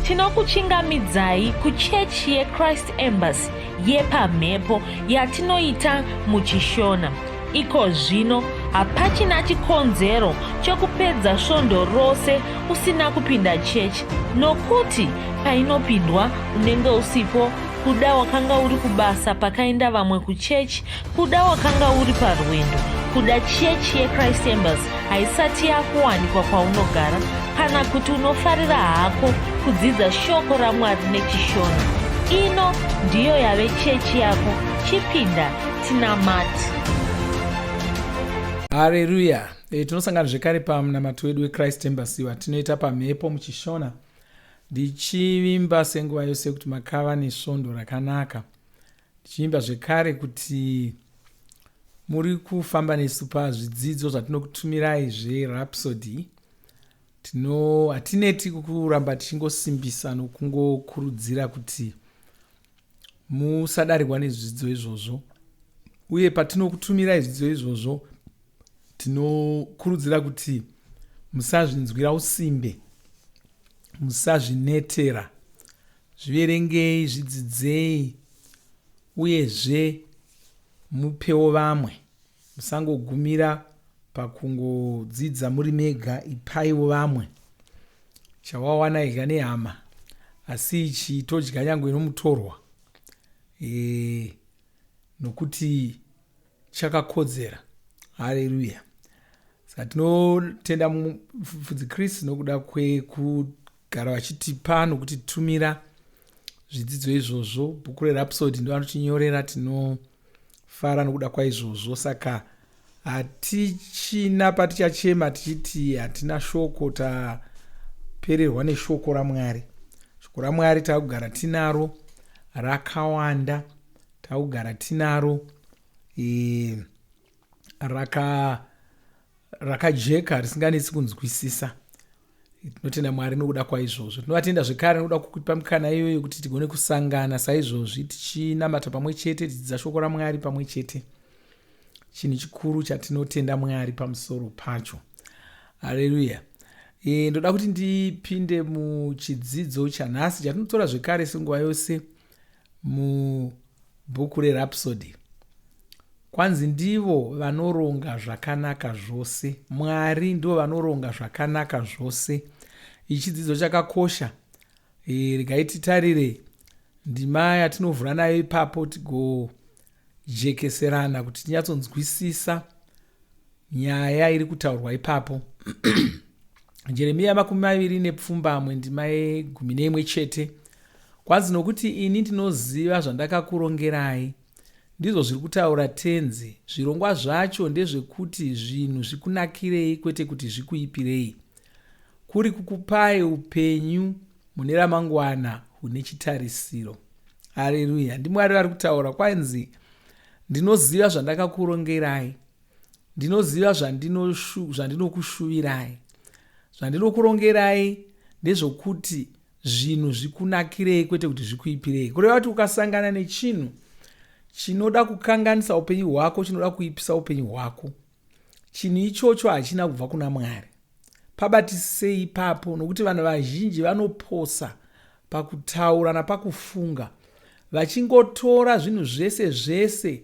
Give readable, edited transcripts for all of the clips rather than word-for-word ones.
tinokuchingamidzai kuchechi yeChrist Embassy yepamhepo yatinoita muchishona. Iko zvino hapachina chikonzero chokupedza svondo rose usina kupinda chechi, nokuti painopindwa unenge usipo, kuda wakanga uri kubasa pakaenda vamwe kuchechi, kuda wakanga uri parwendo, kuda chechi yeChrist Embassy haisati yakuwanikwa kwaunogara, kana kuti unofarira hako kudzidza shoko raMwari nechishona. Ino ndiyo yave chechi yako. Chipinda tinamati. Haleluya. Tinosangana zvekare pamunamato wedu weChrist Embassy watinoita pamhepo muchishona. Ndichivimba senguva yose kuti makava nesvondo rakanaka. Ndichivimba zvekare kuti muri kufamba nesu pazvidzidzo zvatinokutumirai zveRhapsody. Hatineti kuramba tichingosimbisa nokungokurudzira kuti musadarikwa nezvidzidzo izvozvo. Uye patinokutumirai zvidzidzo izvozvo, tinokurudzira kuti musazvinzwira usimbe, musazvinetera, zviverengei, zvidzidzei, uyezve mupewo vamwe. Musangogumira pakungodzidza muri mega, ipaiwo vamwe. Chawawana idya nehama, asi ichi todya nyangwe nomutorwa, nokuti chakakodzera. Haleluya. Saka tinotenda mufudzi Kristu nokuda kwekugara vachitipa nokuti tumira zvidzidzo izvozvo. Bhuku reRhapsody ndo anotinyorera, tinofara nokuda kwaizvozvo. Saka hatichina patichachema tichiti hatina shoko, tapererwa neshoko raMwari. Shoko raMwari takugara tinaro rakawanda, takugara tinaro rakajeka, risinganetsi kunzwisisa. Tinotenda Mwari nokuda kwaizvozvo. Tinovatenda zvekare nokuda kukupa mukana iyoyo kuti tigone kusangana saizvozvi tichinamata pamwe chete, tichidzidza shoko raMwari pamwe chete. Chinhu chikuru chatinotenda Mwari pamusoro pacho. Haleluya. Ndoda kuti ndipinde muchidzidzo chanhasi chatinotora zvekare senguva yose mubhuku reRhapsody. Kwanzi ndivo vanoronga zvakanaka zvose. Mwari ndivo vanoronga zvakanaka zvose. Ichi chidzidzo chakakosha. Regai titarire ndima yatinovhura nayo ipapo tigojekeserana kuti tinyatsonzwisisa nyaya iri kutaurwa ipapo. Jeremiya 29 ndima ye11 chete. Kwanzi nokuti ini ndinoziva zvandakakurongerai, ndizvo zviri kutaura tenzi. Zvirongwa zvacho ndezvekuti zvinhu zvikunakirei, kwete kuti zvikuipirei, kuri kukupai upenyu mune ramangwana hune chitarisiro. Haleluya. NdiMwari vari kutaura. Kwanzi ndinoziva zvandakakurongerai, ndinoziva zvandinokushuvirai. Zvandinokurongerai ndezvokuti zvinhu zvikunakirei, kwete kuti zvikuipirei. Kureva kuti ukasangana nechinhu chinoda kukanganisa upenyu hwako, chinoda kuipisa upenyu hwako, chinhu ichocho hachina kubva kuna Mwari. Pabatisisei ipapo, nokuti vanhu vazhinji vanoposa pakutaura napakufunga, vachingotora zvinhu zvese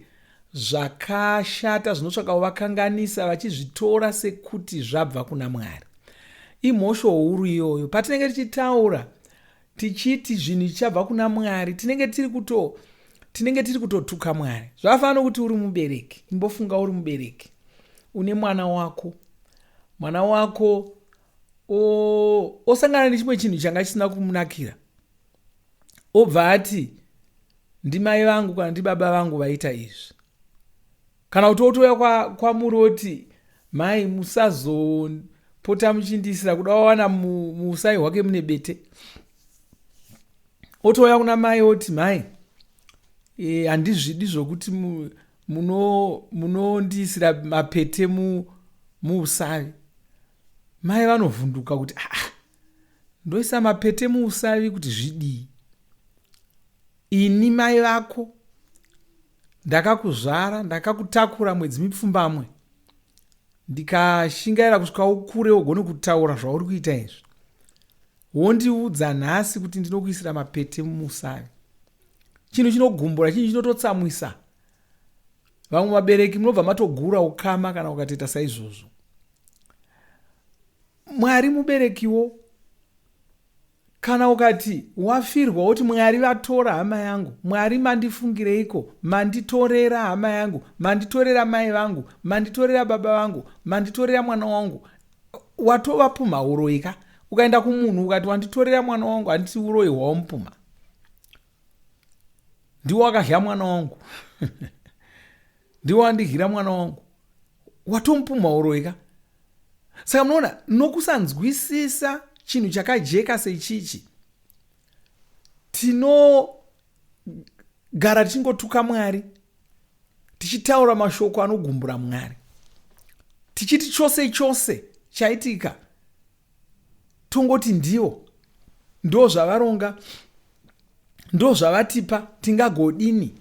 zvakashata zvinotsvaka kuvakanganisa, vachizvitora sekuti zvabva kuna Mwari. Imhosho huru iyoyo. Patinenge tichitaura tichiti zvinhu zvichabva kuna Mwari, tinenge tiri kutotuka Mwari. Zvafana kuti uri mubereki. Imbofunga uri mubereki, une mwana wako osangana nechimwe chinhu changa chisina kumunakira, obva ati ndimai vangu kana ndibaba vangu vaita izvi. Kana kuti otouya kwamuri oti, mai musazopota muchindisira kuda wawana muusai hwake mune bete. Otouya kuna mai oti, mai handizvidi zvokuti munondisira mapete muusavi. Mai vanovhunduka kuti ndoisa mapete muusavi kuti zvidii? Ini mai vako ndakakuzvara, ndakakutakura mwedzi mipfumbamwe, ndikashingaira kusvika ukure ugone kutaura zvauri kuita izvi. wondiudza nhasi kuti ndinokuisira mapete mumusavi. Chinhu chinogumbura, chinhu chinototsamwisa. Vamwe vabereki munobva matogura ukama kana ukatoita saizvozvo. Mwari muberekiwo, kana ukati wafirwa woti Mwari vatora hama yangu, Mwari mandifungireiko, manditorera hama yangu, manditorera mai vangu, manditorera baba vangu, manditorera mwana wangu, watova puma uroika. Ukaenda kumunhu ukati wanditorera mwana wangu, handiti uroyi hwaumupuma, ndiwo akadya mwana wangu ndiwo wandigira mwana wangu, watomupuma uroika. Saka munoona, nokusanzwisisa chinhu chakajeka sechichi, tinogara tichingotuka Mwari, tichitaura mashoko anogumbura Mwari, tichiti chose chose chaitika tongoti ndiwo, ndo zvavaronga, ndo zvavatipa, tingagodini?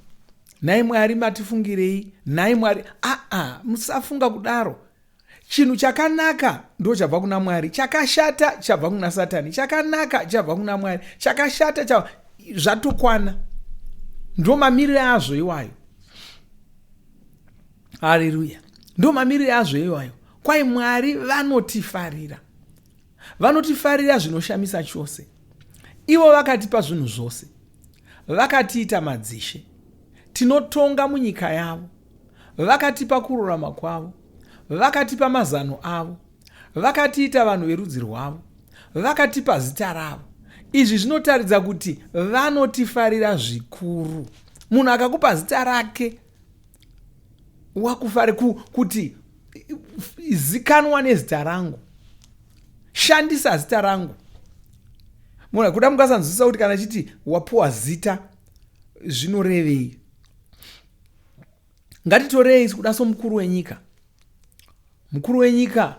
Nhai Mwari matifungirei, nhai Mwari. Musafunga kudaro. Chinhu chakanaka ndo chabva kuna Mwari, chakashata chabva kuna Satani, chakanaka chabva kuna Mwari, chakashata zvatokwana. Ndo mamiriro azvo iwayo. Haleluya. Ndo mamiriro azvo iwayo. Kwai Mwari vanotifarira, vanotifarira zvinoshamisa chose. Ivo vakatipa zvinhu zvose, vakatiita madzishe, tinotonga munyika yavo, vakatipa kururama kwavo, vakatipa mazano avo, vakatiita vanhu verudzi rwavo, vakatipa zita ravo. Izvi zvinotaridza kuti vanotifarira zvikuru. Munhu akakupa zita rake, wakufare kuti zikanwa nezita rangu, shandisa zita rangu. Munhu kuda mukasanzwisisa kuti kana chiti wapuwa zita zvinorevei. Ngatitorei kuda somukuru wenyika. Mukuru wenyika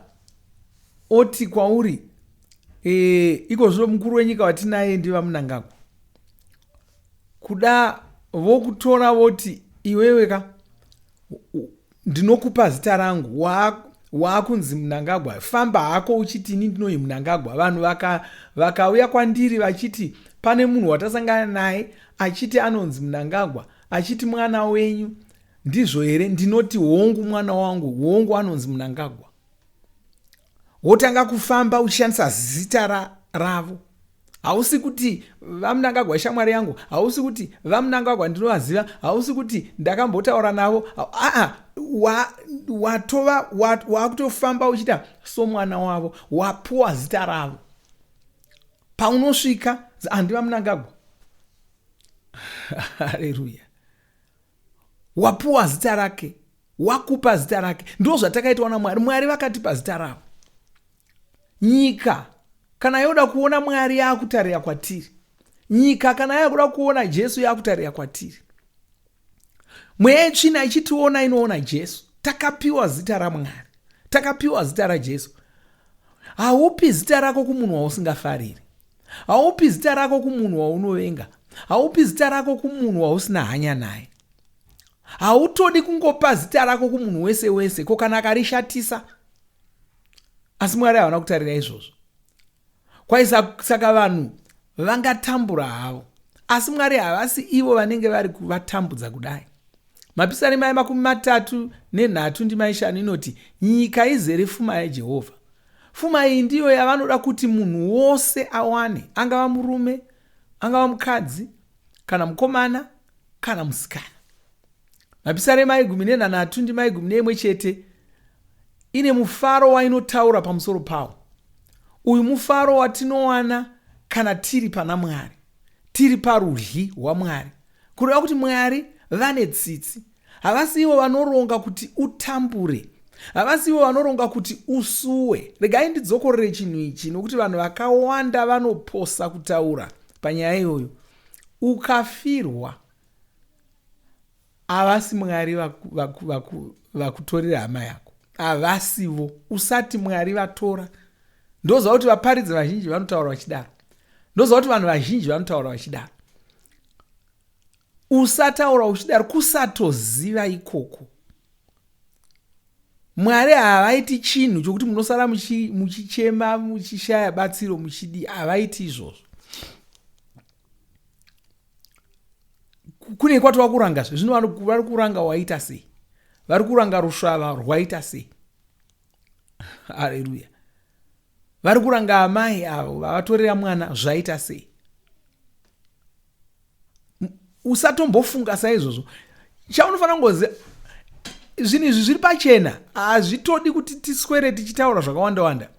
oti kwauri, ikozvo mukuru wenyika watinaye ndiva Mnangagwa. Kuda vokutora voti iweweka ndinokupa zita rangu, waakunzi Mnangagwa, famba hako uchiti ini ndinoi Mnangagwa. Vanhu vakauya kwandiri vachiti pane munhu watasangana naye achiti anonzi Mnangagwa, achiti mwana wenyu, ndizvo here? Ndinoti hongu, mwana wangu, hongu anonzi Mnangagwa. Wotanga kufamba uchishandisa zita ravo. Hausi kuti vaMnangagwa shamwari yangu, hausi kuti vaMnangagwa ndinovaziva, hausi kuti ndakambotaura navo. Wakutofamba uchita somwana wavo, wapuwa zita ravo. Paunosvika handiva Mnangagwa. Haleluya. Wapuwa zita rake, wakupa zita rake. Ndo zvatakaitwa naMwari. Mwari vakatipa zita ravo. Nyika kana yoda kuona Mwari yakutarira kwatiri, nyika kana yakuda kuona Jesu yakutarira kwatiri, mweya yetsvina ichitiona inoona Jesu. Takapiwa zita raMwari, takapiwa zita raJesu. Haupi zita rako kumunhu wausingafariri, haupi zita rako kumunhu waunovenga, haupi zita rako kumunhu wausina hanya naye. Hautodi kungopa zita rako kumunhu wese wese, ko kana akarishatisa. Asi Mwari havana kutarira izvozvo. Kwai saka vanhu vangatambura havo, asi Mwari havasi ivo vanenge vari kuvatambudza kudai. Mapisarema 33:3 ndima 5 inoti, nyika izere pfuma yaJehovha. Pfuma iyi ndiyo yavanoda kuti munhu wose awane, angava murume, angava mukadzi, kana mukomana, kana musikana. Mapisarema 13 ndima 11 chete ine mufaro wainotaura pamusoro pawo. Uyu mufaro watinowana kana tiri pana Mwari, tiri parudyi rwaMwari. Kureva kuti Mwari vane tsitsi. Havasi ivo vanoronga kuti utambure, havasi ivo vanoronga kuti usuwe. Regai ndidzokorere chinhu ichi, nokuti vanhu vakawanda vanoposa kutaura panyaya iyoyo. Ukafirwa, havasi Mwari vakutorera hama yako, havasivo. Usati Mwari vatora. Ndoza kuti vaparidzi vazhinji vanotaura vachidaro, ndoza kuti vanhu vazhinji vanotaura vachidaro. Usataura uchidaro kusatoziva ikoko. Mwari havaiti chinhu chokuti munosara muchichema muchishaya batsiro muchidi, havaiti izvozvo. Kune kwati vakurangazve zvino vari kuranga waita sei, vari kuranga rusvava rwaita sei. Haleluya. Vari kuranga amai avo vavatorera mwana zvaita sei. Usatombofunga saizvozvo. Chaunofanira kungoziva zvinhu izvi zviri pachena, hazvitodi kuti tiswere tichitaura zvakawanda.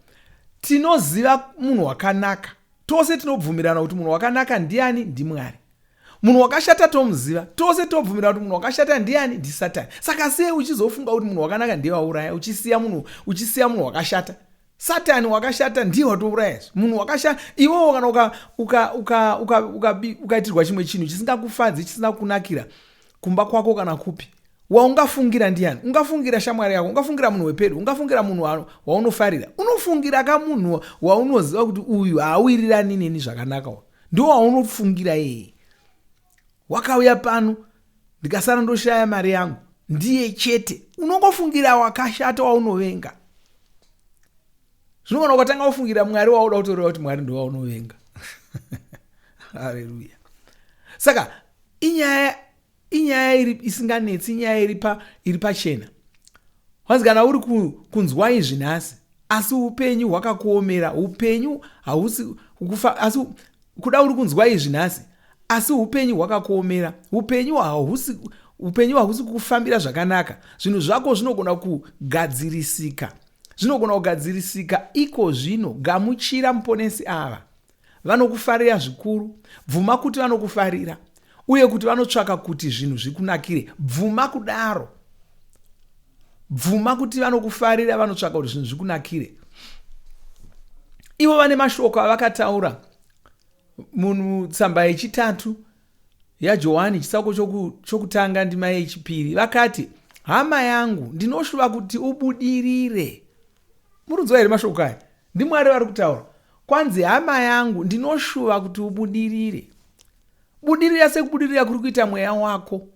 Tinoziva munhu wakanaka, tose tinobvumirana kuti munhu wakanaka ndiani? Ndimwari. Munhu wakashata tomuziva, tose tobvumirana kuti munhu wakashata ndiani? Ndisatani. Saka sei uchizofunga kuti munhu wakanaka ndiye wauraya uchisiya munhu wakashata? Satani wakashata ndiye watouraya. Munhu wakashata iwewo kana ukaitirwa chimwe chinhu chisingakufadzi, chisina kunakira kumba kwako kana kupi, waungafungira ndiani? Ungafungira shamwari yako, ungafungira munhu wepedo, ungafungira munhu waunofarira, unofungira kamunhu waunoziva kuti uyu haawirirani neni zvakanaka, ndiwo waunofungira yeye. Wakauya pano ndikasara ndoshaya mari yangu, ndiye chete. Unongofungira wakashata waunovenga. Zvinogona ukatanga kufungira Mwari wauda kutoreva kuti Mwari ndiye waunovenga. Haleluya. Saka inyaya isinganetsi, inyaya iri pachena. Wanzikana uri kunzwa izvi nhasi, asi upenyu hwakakuomera, upenyu hausi kufa, asi kuda uri kunzwa izvi nhasi, asi upenyu hwakakuomera, upenyu hausi kufambira zvakanaka. Zvinhu zvako zvinogona kugadzirisika. Iko zvino gamuchira muponesi ava. Vanokufarira zvikuru, bvuma kuti vanokufarira, uye kuti vanotsvaka kuti zvinhu zvikunakire. Bvuma kudaro. Bvuma kuti vanokufarira, vanotsvaka kuti zvinhu zvikunakire. Ivo vane mashoko avakataura mutsamba yechitatu yaJohani chitsauko chokutanga ndima yechipiri. Vakati, hama yangu, ndinoshuva kuti ubudirire. Murunzwa here mashoko aya? Ndimwari vari kutaura. Kwanzi hama yangu, ndinoshuva kuti ubudirire. Budirira sekubudirira kuri kuita mweya wako,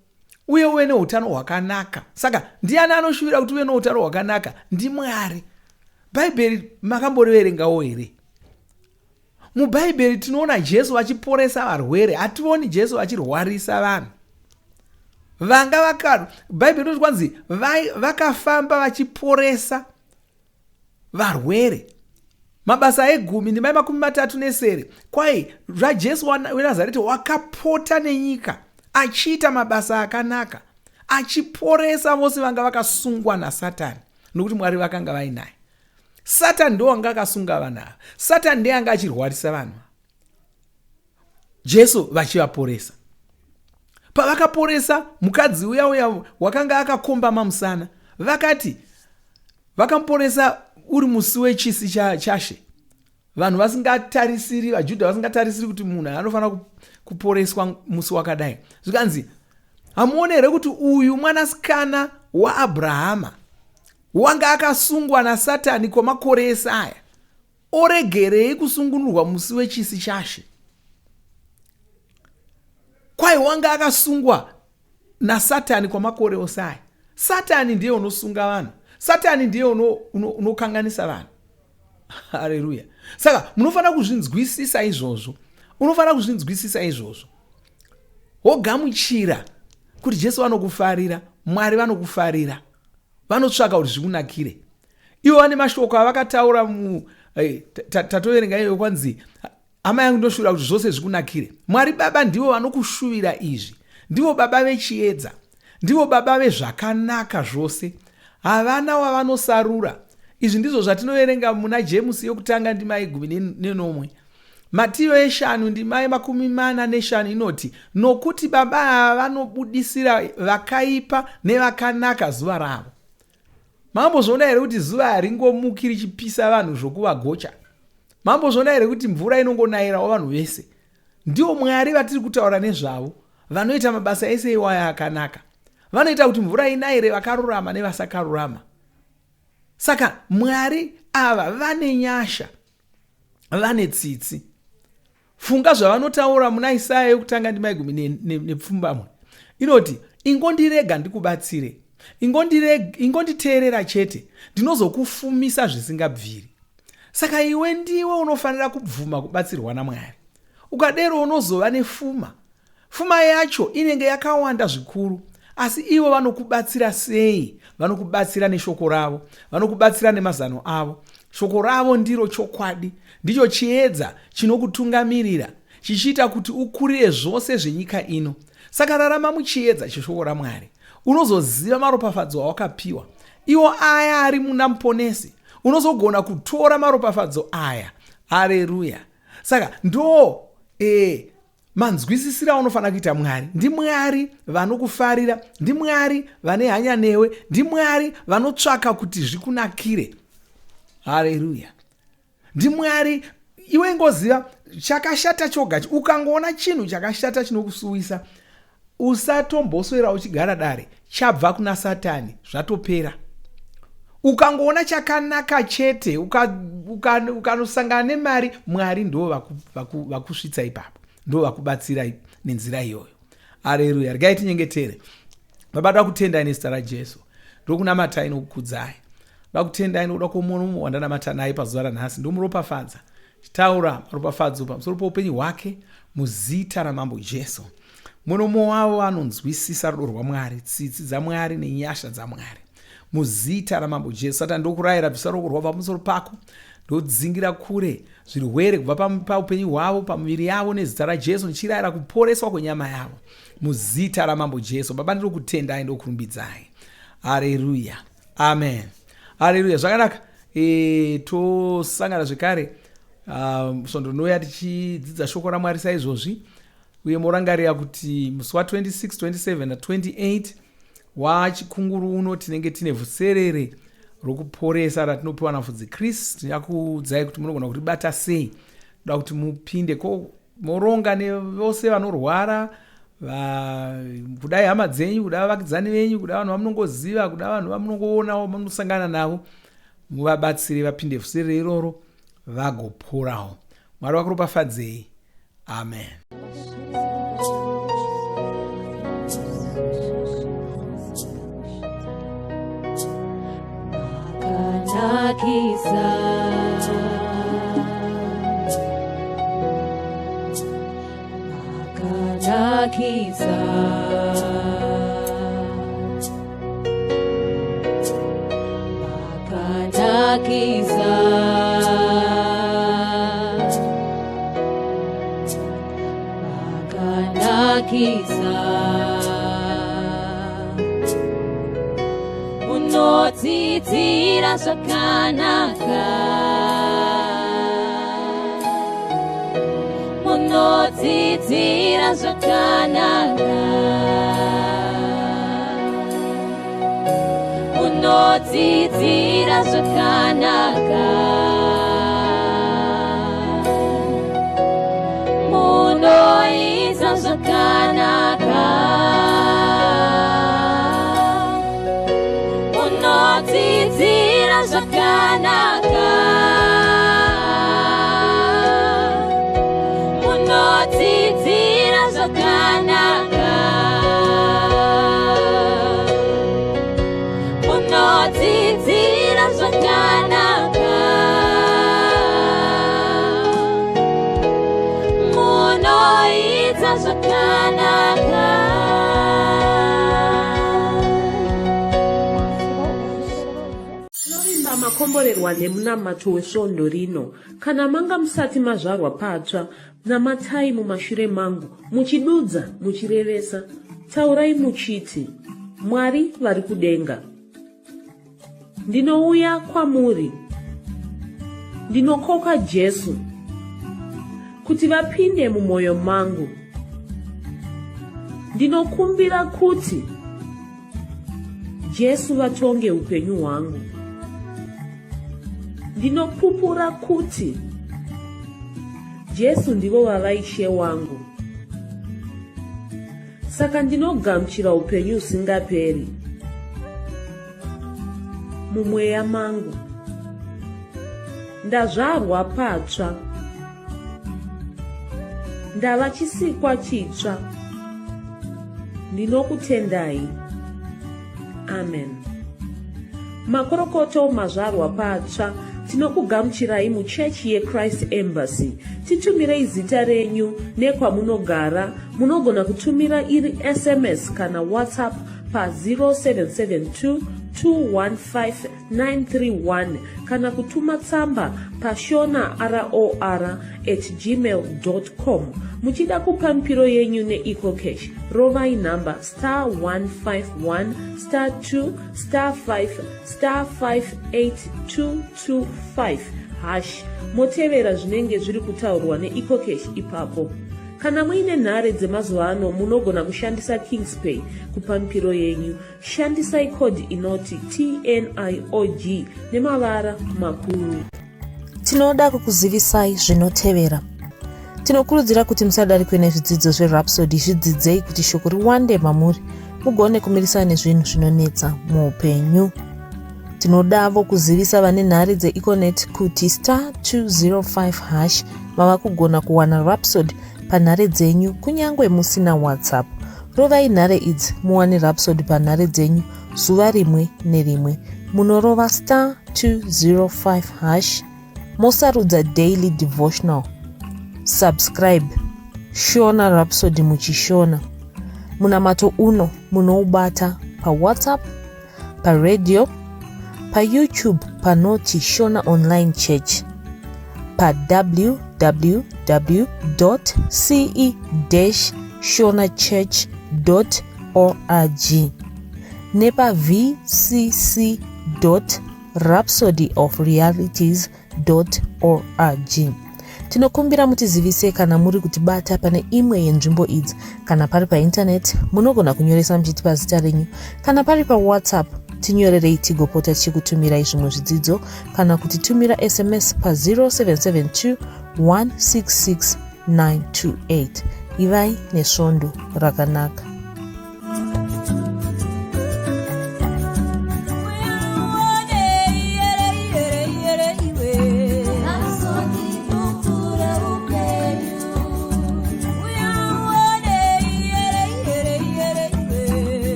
uye uve neutano hwakanaka. Saka ndiani anoshuvira kuti uve neutano hwakanaka? Ndimwari. Bhaibheri makamboriverengawo here? MuBhaibheri tinoona Jesu achiporesa varwere, hationi Jesu achirwarisa vanhu. Bhaibheri rinoti kwanzi vakafamba vachiporesa varwere. Mabasa egumi ndima 39 kwai zvaJesu weNazareti wakapota nenyika achiita mabasa akanaka, achiporesa vose vanga vakasungwa naSatani, nokuti Mwari vakanga vainaye. Satani ndiwo anga akasunga vanhu ava. Satani ndiye anga achirwarisa vanhu. Jesu vachivaporesa. Pavakaporesa mukadzi uya wakanga akakombama musana, vakati vakamuporesa uri musi wechisi chashe. Vanhu vasingatarisiri, vaJudha vasingatarisiri kuti munhu anofanira kuporeswa musi wakadai. Zvikanzi, hamuone here kuti uyu mwanasikana waAbhurahama wanga akasungwa naSatani kwamakore esaya, oregerei kusungunurwa musi wechisi chashe? Kwai wanga akasungwa naSatani kwamakore osaya. Satani ndiye unosunga vanhu. Satani ndiye unokanganisa vanhu. Haleluya. Saka munofanira kuzvinzwisisa izvozvo. Unofanira kuzvinzwisisa izvozvo. Wogamuchira kuti Jesu vanokufarira, Mwari vanokufarira, vanotsvaka kuti zvikunakire. Ivo vane mashoko avakataura tatoverenga iyo kwanzi, hama yangu ndinoshuvira kuti zvose zvikunakire. Mwari Baba ndivo vanokushuvira izvi. Ndivo Baba vechiedza. Ndivo Baba vezvakanaka zvose. Havana wavanosarura. Izvi ndizvo zvatinoverenga muna Jemusi yokutanga ndima 10. Matiyo 5 ndima 45 inoti, nokuti Baba vanobudisira vakaipa nevakanaka zuva ravo. Mambozviona here kuti zuva haringomukiri chipisa vanhu zvokuvagocha? Mambozviona here kuti mvura inongonayirawo vanhu vese? Ndiwo Mwari vatiri kutaura nezvavo, vanoita mabasa ese iwaya akanaka. Vanoita kuti mvura inayire vakarurama nevasakarurama. Saka Mwari ava vane nyasha, vane tsitsi. Funga zvavanotaura muna Isaya yokutanga ndima 10 nepfumbamwe. Inoti, ingondirega ndikubatsire, ingonditeerera chete, ndinozokufumisa zvisingabviri. Saka iwe ndiwe unofanira kubvuma kubatsirwa naMwari. Ukadero unozova nefuma. Fuma yacho inenge yakawanda zvikuru, asi ivo vanokubatsira sei? Vanokubatsira neshoko ravo, vanokubatsira nemazano avo. Shoko ravo ndiro chokwadi, ndicho chiedza chinokutungamirira, chichiita kuti ukurire zvose zvenyika ino. Saka rarama muchiedza cheshoko raMwari, unozoziva maropafadzo awakapiwa. Iwo aya ari muna Muponesi, unozogona kutora maropafadzo aya. Haleluya! Saka ndo manzwisisira unofanira kuita Mwari. Ndi Mwari vanokufarira, ndi Mwari vane hanya newe, ndi Mwari vanotsvaka kuti zvikunakire. Haleluya! Ndi Mwari. Iwe ngoziva chakashata choga. Ukangoona chinhu chakashata chinokusuwisa, usatomboswera uchigara dare, chabva kuna Satani, zvatopera. Ukangoona chakanaka chete, ukanosangana nemari, Mwari ndo vakusvitsa ipapo, ndo vakubatsira nenzira iyoyo. Haleluya! Regai tinyengetere. Baba, toda kutendai nezita raJesu, ndokunamatai nokukudzai. Toda kutendai nokuda kwomunhu wandanamata naye pazuva ranhasi. Ndomuropafadza, taura maropafadzo pamusoro poupenyu hwake muzita ramambo Jesu. Munomo wavo anonzwisisa rudo rwaMwari, tsitsi dzaMwari nenyasha dzaMwari, muzita ramambo Jesu. Saka ndokurayira bvisa ruoko rwavo pamusoro pako, ndodzingira kure zvirwere kubva paupenyu hwavo, pamuviri yavo nezita raJesu, ndichirayira kuporeswa kwenyama yavo muzita ramambo Jesu. Baba, ndirikutendai ndokurumbidzai. Haleluya, amen. Haleluya. Zvakanaka. Tosangana zvekare svondo rinouya tichidzidza shoko raMwari saizvozvi, uye morangarira kuti musi wa26, 27 na28 wachikunguru uno tinenge tine vhuserere rokuporesa ratinopiwa naMufudzi Kristu. Tinokuudzai kuti munogona kuribata sei. Toda kuti mupinde moronga nevose vanorwara, kudai hama dzenyu, kudai vakidzani venyu, kudai vanhu vamunongoziva, kudai vanhu vamunongoona vamunosangana navo, muvabatsire vapinde vhuserere iroro vagoporawo. Mwari vakuropafadzei. Amen. Unodzidzira zvakanaka, unodzidzira zvakanaka, unodzidzira zvakanaka, unoita zvakanaka, unodzidzira zvakanaka, unodzidzira zvakanaka, unodzidzira zvakanaka, unoita zvakanaka. Makomborerwa nemunamato wesvondo rino. Kana manga musati mazvarwa patsva, namatai mumashure mangu, muchidudza, muchirevesa. Taurai muchiti, Mwari vari kudenga, ndinouya kwamuri, ndinokoka Jesu kuti vapinde mumwoyo mangu. Ndinokumbira kuti Jesu vatonge upenyu hwangu. Ndinopupura kuti Jesu ndivo vava Ishe wangu. Saka ndinogamuchira upenyu usingaperi mumweya mangu. Ndazvarwa patsva, ndava chisikwa chitsva. Ndinokutendai. amen. Makorokoto mazvarwa patsva, tinokugamuchirai muchechi yeChrist Embassy. Titumirei zita renyu nekwamunogara. Munogona kutumira iri SMS kana WhatsApp pa 0772 215 kana kutuma tsamba pa shonaror@gmail.com. Muchida kupa mpiro yenyu neEcocash, rovai namba *151*2*5*58225# motevera zvinenge zviri kutaurwa neEcocash ipapo. Kana muine nhare dzemazuva ano munogona kushandisa KingsPay kupa mpiro yenyu. Shandisai kodi inoti TNIOG nemavara makuru. Tinoda kukuzivisai zvinotevera. Tinokurudzira kuti musadarikwe nezvidzidzo zveRhapsody. Zvidzidzei kuti shoko riwande mamuri mugone kumirisana nezvinhu zvinonetsa muupenyu. Tinodavo kuzivisa vane nhare dzeEconet kuti *205# mava kugona kuwana Rhapsody panhare dzenyu kunyangwe musina WhatsApp. Rovai nhare idzi muwane Rhapsody panhare dzenyu zuva rimwe nerimwe. Munorova *205# mosarudza daily devotional. Subscribe Shona Rhapsody muchishona. Munamato uno munoubata pa WhatsApp, pa radio, pa YouTube panoti Shona Online Church, pa www.ce-shonachurch.org nepa vcc.rhapsodyofrealities.org. Tinokumbira mutizivise kana muri kutibata pane imwe yenzvimbo idzi. Kana pari painternet munogona kunyoresa muchitipa zita renyu. Kana pari pa WhatsApp tinyorerei tigopota tichikutumirai zvimwe zvidzidzo, kana kutitumira SMS pa 0772 166 928. Ivai nesvondo rakanaka.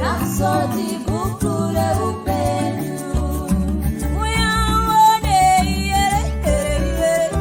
Rhapsody.